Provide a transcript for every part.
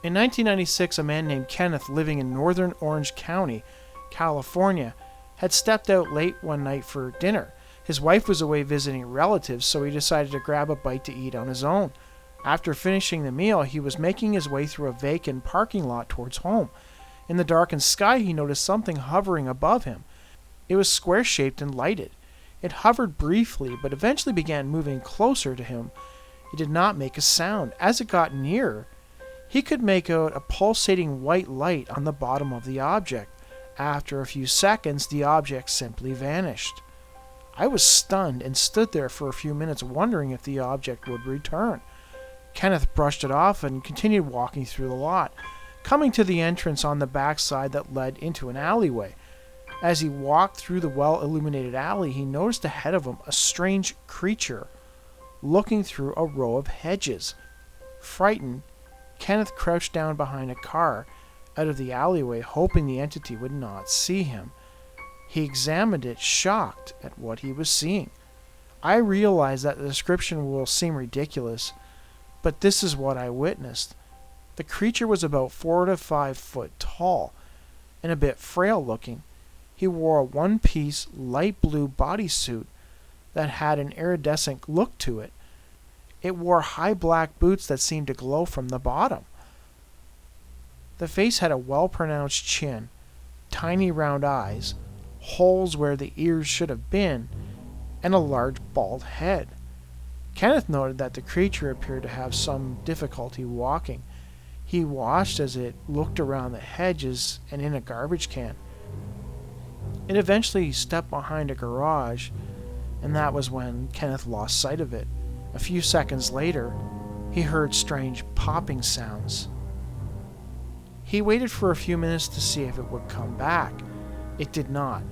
In 1996, a man named Kenneth living in northern Orange County, California, had stepped out late one night for dinner. His wife was away visiting relatives, so he decided to grab a bite to eat on his own. After finishing the meal, he was making his way through a vacant parking lot towards home. In the darkened sky, he noticed something hovering above him. It was square-shaped and lighted. It hovered briefly, but eventually began moving closer to him. It did not make a sound. As it got nearer, he could make out a pulsating white light on the bottom of the object. After a few seconds, the object simply vanished. I was stunned and stood there for a few minutes wondering if the object would return. Kenneth brushed it off and continued walking through the lot, coming to the entrance on the backside that led into an alleyway. As he walked through the well-illuminated alley, he noticed ahead of him a strange creature looking through a row of hedges. Frightened, Kenneth crouched down behind a car out of the alleyway, hoping the entity would not see him. He examined it, shocked at what he was seeing. I realize that the description will seem ridiculous, but this is what I witnessed. The creature was about 4 to 5 foot tall and a bit frail looking. He wore a one-piece light blue bodysuit that had an iridescent look to it. It wore high black boots that seemed to glow from the bottom. The face had a well-pronounced chin, tiny round eyes, holes where the ears should have been, and a large bald head. Kenneth noted that the creature appeared to have some difficulty walking. He watched as it looked around the hedges and in a garbage can. It eventually stepped behind a garage, and that was when Kenneth lost sight of it. A few seconds later, he heard strange popping sounds. He waited for a few minutes to see if it would come back. It did not.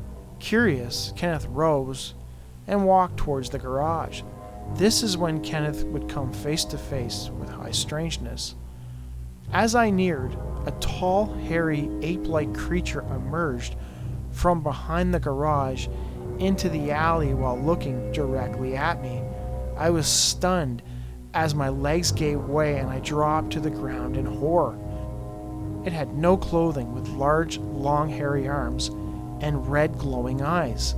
Curious, Kenneth rose and walked towards the garage. This is when Kenneth would come face to face with high strangeness. As I neared, a tall, hairy, ape-like creature emerged from behind the garage into the alley while looking directly at me. I was stunned as my legs gave way and I dropped to the ground in horror. It had no clothing, with large, long, hairy arms and red, glowing eyes.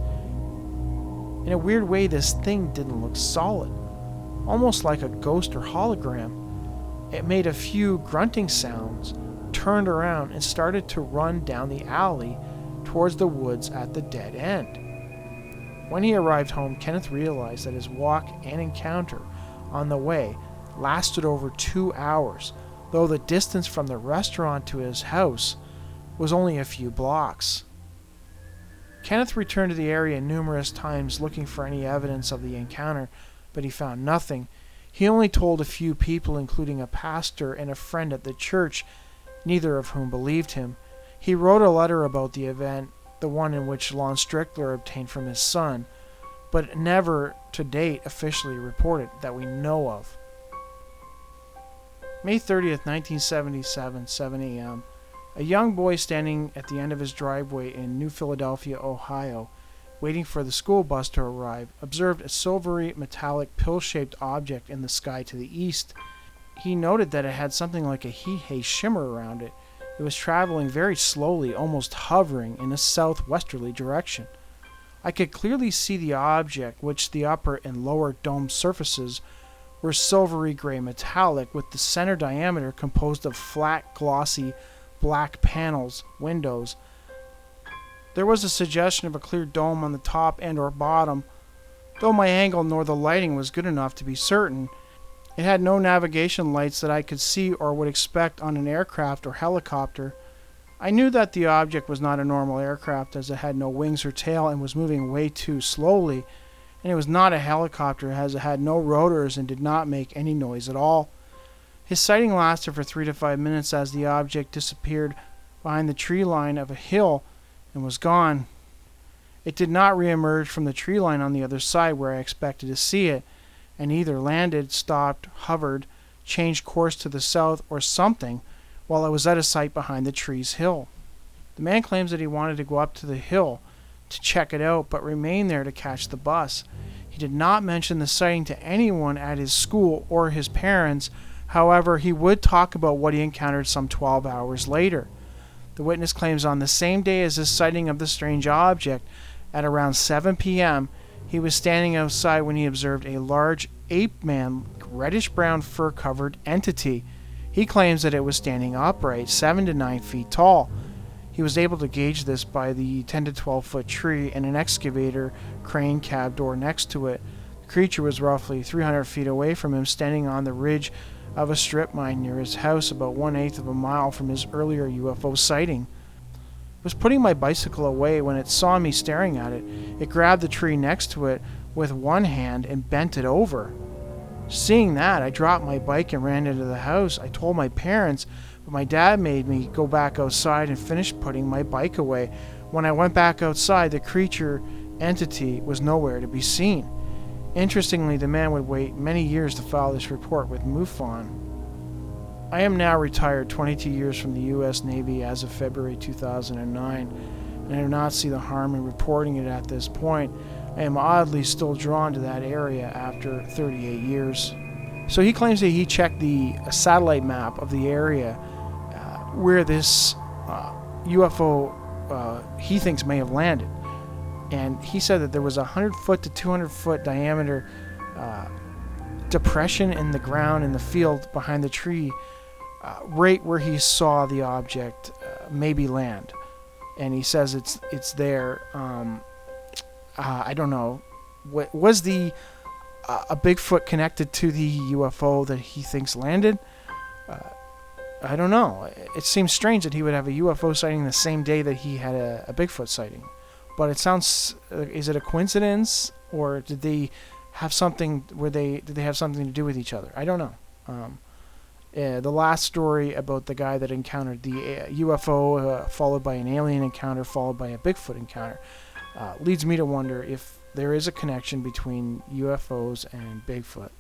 In a weird way, this thing didn't look solid, almost like a ghost or hologram. It made a few grunting sounds, turned around, and started to run down the alley towards the woods at the dead end. When he arrived home, Kenneth realized that his walk and encounter on the way lasted over 2 hours, though the distance from the restaurant to his house was only a few blocks. Kenneth returned to the area numerous times looking for any evidence of the encounter, but he found nothing. He only told a few people, including a pastor and a friend at the church, neither of whom believed him. He wrote a letter about the event, the one in which Lon Strickler obtained from his son, but never to date officially reported that we know of. May 30th, 1977, 7 a.m. A young boy standing at the end of his driveway in New Philadelphia, Ohio, waiting for the school bus to arrive, observed a silvery, metallic, pill-shaped object in the sky to the east. He noted that it had something like a heat-haze shimmer around it. It was traveling very slowly, almost hovering in a southwesterly direction. I could clearly see the object, which the upper and lower dome surfaces were silvery gray metallic, with the center diameter composed of flat, glossy, black panels, windows. There was a suggestion of a clear dome on the top and or bottom, though my angle nor the lighting was good enough to be certain. It had no navigation lights that I could see or would expect on an aircraft or helicopter. I knew that the object was not a normal aircraft, as it had no wings or tail and was moving way too slowly, and it was not a helicopter, as it had no rotors and did not make any noise at all. His sighting lasted for 3 to 5 minutes as the object disappeared behind the tree line of a hill and was gone. It did not reemerge from the tree line on the other side where I expected to see it, and either landed, stopped, hovered, changed course to the south, or something while I was at a site behind the tree's hill. The man claims that he wanted to go up to the hill to check it out, but remained there to catch the bus. He did not mention the sighting to anyone at his school or his parents, However, he would talk about what he encountered some 12 hours later. The witness claims on the same day as his sighting of the strange object, at around 7 p.m., he was standing outside when he observed a large ape-man, reddish-brown fur-covered entity. He claims that it was standing upright, 7 to 9 feet tall. He was able to gauge this by the 10 to 12-foot tree and an excavator crane cab door next to it. The creature was roughly 300 feet away from him, standing on the ridge of a strip mine near his house, about 1/8 of a mile from his earlier UFO sighting. I was putting my bicycle away when it saw me staring at it. It grabbed the tree next to it with one hand and bent it over. Seeing that, I dropped my bike and ran into the house. I told my parents, but my dad made me go back outside and finish putting my bike away. When I went back outside, the creature entity was nowhere to be seen. Interestingly, the man would wait many years to file this report with MUFON. I am now retired 22 years from the U.S. Navy as of February 2009, and I do not see the harm in reporting it at this point. I am oddly still drawn to that area after 38 years. So he claims that he checked the satellite map of the area where this UFO he thinks may have landed. And he said that there was a 100-foot to 200-foot diameter depression in the ground in the field behind the tree, right where he saw the object maybe land. And he says it's there. I don't know. Was the a Bigfoot connected to the UFO that he thinks landed? I don't know. It seems strange that he would have a UFO sighting the same day that he had a Bigfoot sighting. But it sounds, is it a coincidence, or did they have something, did they have something to do with each other? I don't know. The last story about the guy that encountered the UFO, followed by an alien encounter, followed by a Bigfoot encounter, leads me to wonder if there is a connection between UFOs and Bigfoot.